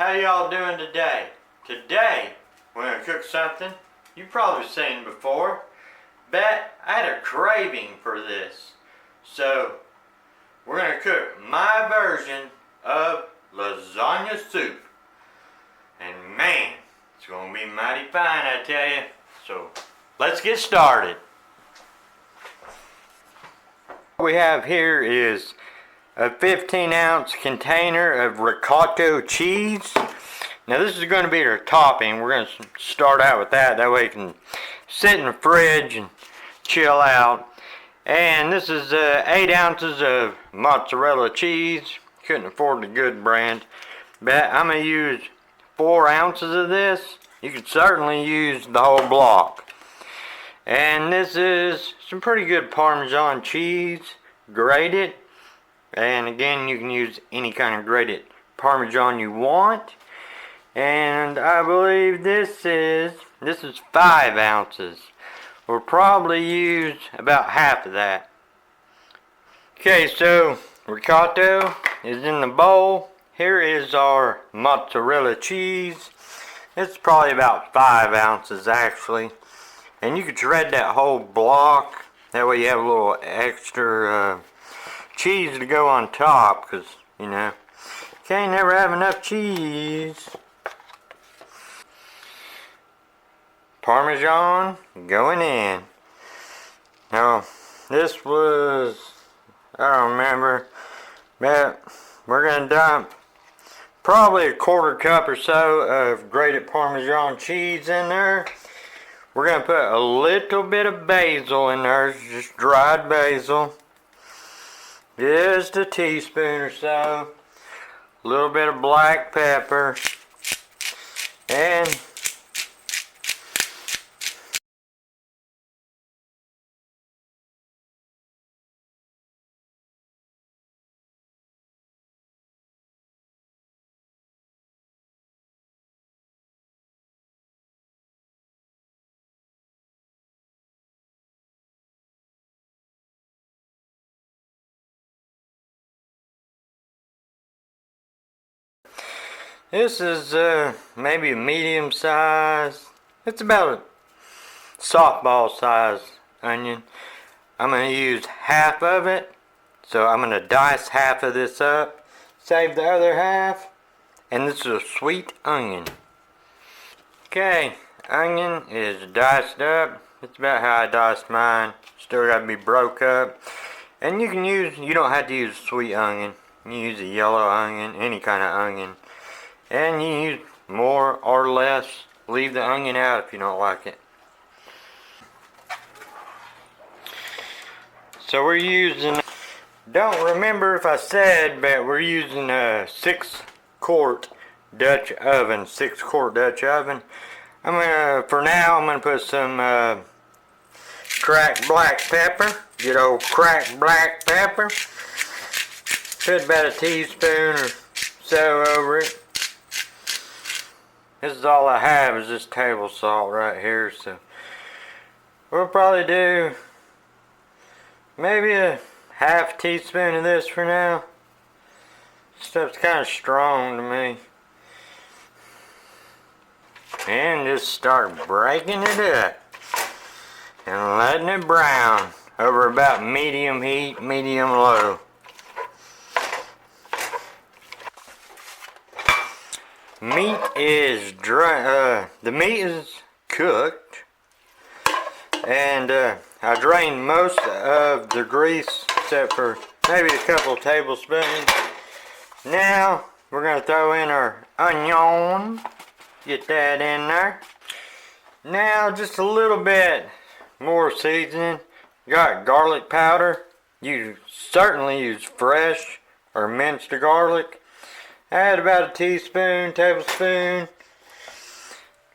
How y'all doing today? Today, we're gonna cook something you've probably seen before. Bet I had a craving for this. So, we're gonna cook my version of lasagna soup. And man, it's gonna be mighty fine, I tell you. So, let's get started. What we have here is a 15-ounce container of ricotta cheese. Now this is going to be our topping. We're going to start out with that. That way it can sit in the fridge and chill out. And this is 8 ounces of mozzarella cheese. Couldn't afford the good brand. But I'm going to use 4 ounces of this. You could certainly use the whole block. And this is some pretty good Parmesan cheese, grated. And again, you can use any kind of grated Parmesan you want. And I believe this is 5 ounces. We'll probably use about half of that. Okay, so ricotta is in the bowl. Here is our mozzarella cheese. It's probably about 5 ounces actually. And you could shred that whole block. That way you have a little extra cheese to go on top, because you know, can't never have enough cheese. Parmesan going in. Now this was, I don't remember, but we're gonna dump probably a 1/4 cup or so of grated Parmesan cheese in there. We're gonna put a little bit of basil in there, just dried basil. Just a teaspoon or so. A little bit of black pepper. And this is maybe a medium size. It's about a softball size onion. I'm going to use half of it. So I'm going to dice half of this up. Save the other half. And this is a sweet onion. Okay, onion is diced up. It's about how I diced mine. Still got to be broke up. And you don't have to use sweet onion. You can use a yellow onion, any kind of onion. And you use more or less. Leave the onion out if you don't like it. So we're using, don't remember if I said, but we're using a 6-quart Dutch oven. 6-quart Dutch oven. For now, I'm gonna put some cracked black pepper. Good old cracked black pepper. Put about a teaspoon or so over it. This is all I have is this table salt right here, so we'll probably do maybe a half teaspoon of this for now. Stuff's kind of strong to me. And just start breaking it up and letting it brown over about medium heat, medium low. Meat is dry. The meat is cooked, and I drained most of the grease except for maybe a couple tablespoons. Now we're gonna throw in our onion. Get that in there. Now just a little bit more seasoning. Got garlic powder. You certainly use fresh or minced garlic. Add about a teaspoon, tablespoon.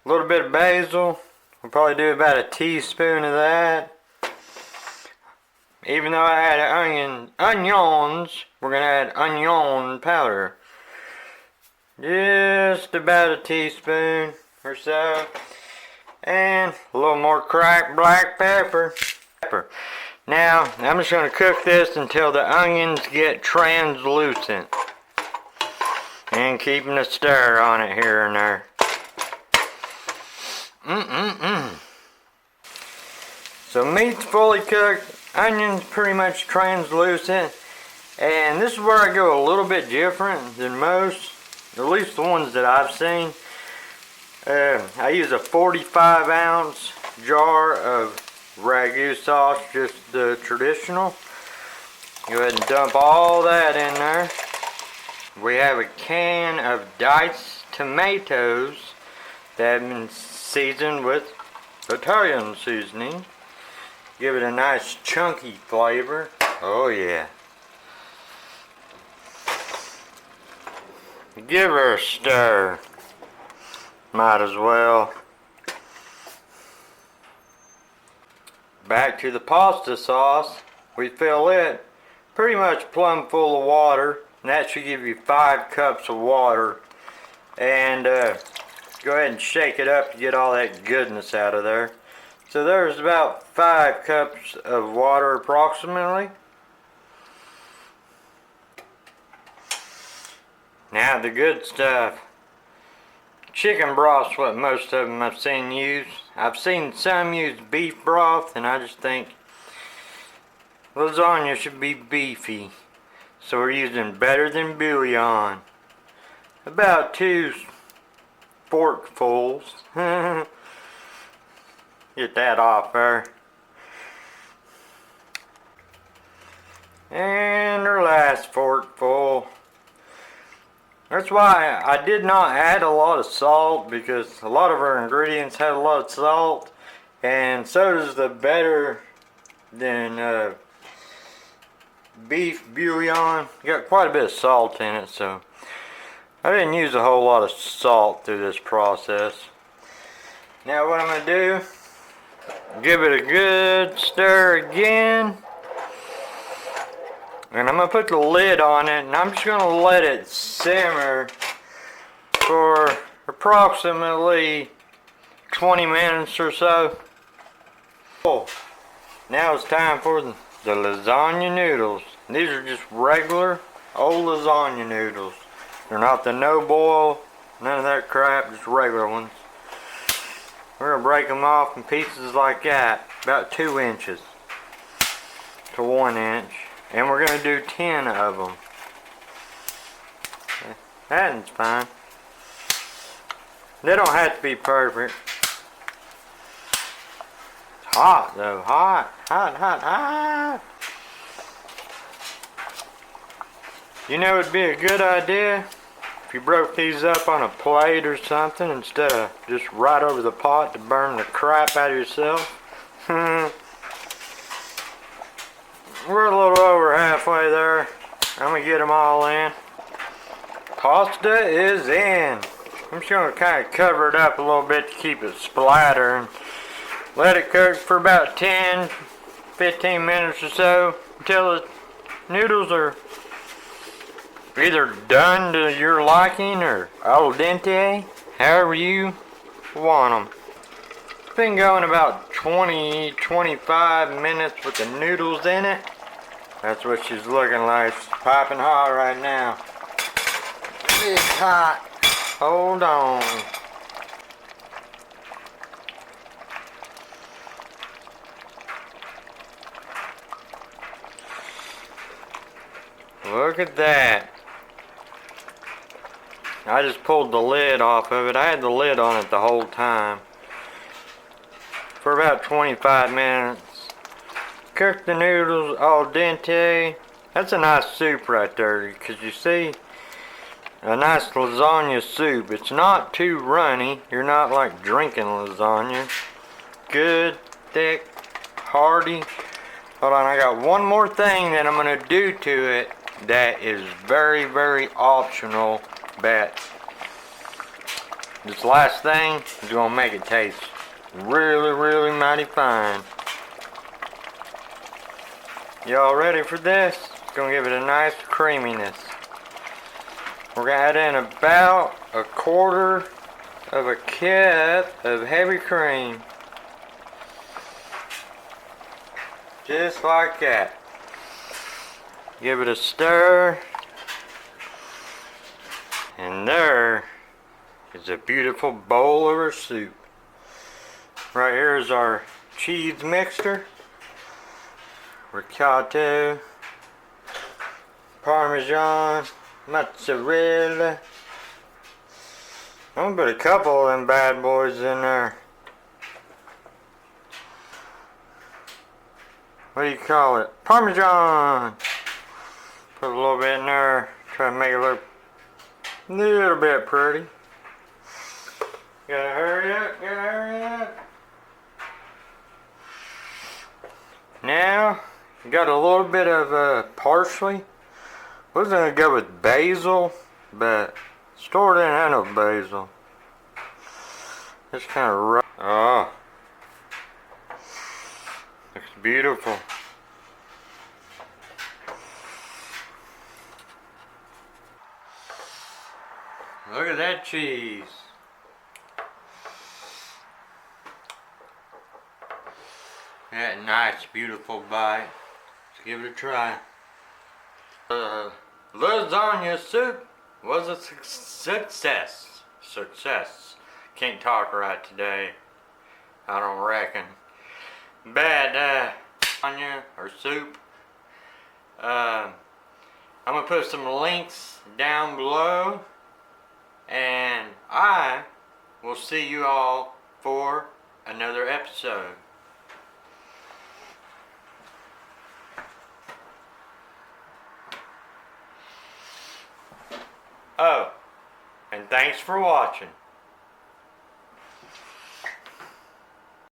A little bit of basil. We'll probably do about a teaspoon of that. Even though I added onions, we're going to add onion powder. Just about a teaspoon or so. And a little more cracked black pepper. Now, I'm just going to cook this until the onions get translucent. And keeping a stir on it here and there. So meat's fully cooked, onions pretty much translucent, and this is where I go a little bit different than most, at least the ones that I've seen. I use a 45-ounce jar of ragu sauce, just the traditional. Go ahead and dump all that in there. We have a can of diced tomatoes that have been seasoned with Italian seasoning. Give it a nice chunky flavor. Oh yeah. Give her a stir. Might as well. Back to the pasta sauce. We fill it pretty much plumb full of water. And that should give you 5 cups of water. And go ahead and shake it up to get all that goodness out of there. So there's about 5 cups of water approximately. Now the good stuff. Chicken broth's what most of them I've seen use. I've seen some use beef broth, and I just think lasagna should be beefy. So we're using better than bouillon. About 2 forkfuls. Get that off there. And our last forkful. That's why I did not add a lot of salt, because a lot of our ingredients have a lot of salt, and so does the better than beef bouillon. Got quite a bit of salt in it, so I didn't use a whole lot of salt through this process. Now what I'm going to do, give it a good stir again. And I'm going to put the lid on it, and I'm just going to let it simmer for approximately 20 minutes or so. Oh, now it's time for the lasagna noodles. These are just regular old lasagna noodles. They're not the no boil, none of that crap, just regular ones. We're going to break them off in pieces like that, about 2 inches to 1 inch. And we're going to do 10 of them. That's fine. They don't have to be perfect. It's hot though, hot. You know, it'd be a good idea if you broke these up on a plate or something instead of just right over the pot to burn the crap out of yourself. We're a little over halfway there. I'm going to get them all in. Pasta is in. I'm just going to kind of cover it up a little bit to keep it splattering. Let it cook for about 10-15 minutes or so until the noodles are either done to your liking or al dente, however you want them. It's been going about 20-25 minutes with the noodles in it. That's what she's looking like. She's piping hot right now. It's hot. Hold on. Look at that. I just pulled the lid off of it. I had the lid on it the whole time. For about 25 minutes. Cook the noodles al dente. That's a nice soup right there, because you see, a nice lasagna soup. It's not too runny. You're not like drinking lasagna. Good, thick, hearty. Hold on, I got one more thing that I'm going to do to it that is very, very optional, but this last thing is going to make it taste really, really mighty fine. Y'all ready for this? It's going to give it a nice creaminess. We're going to add in about 1/4 of a cup of heavy cream. Just like that. Give it a stir. And there is a beautiful bowl of our soup. Right here is our cheese mixture. Ricotta, Parmesan, mozzarella. I'm gonna put a couple of them bad boys in there. What do you call it? Parmesan! Put a little bit in there. Try to make it look a little bit pretty. Gotta hurry up, gotta hurry up. Now, got a little bit of parsley. I was gonna go with basil, but store didn't have no basil. It's kind of rough. Oh, looks beautiful. Look at that cheese. That nice, beautiful bite. Let's give it a try. Lasagna soup was a success. Success. Can't talk right today. I don't reckon. Bad lasagna or soup. I'm gonna put some links down below, and I will see you all for another episode. Oh, and thanks for watching.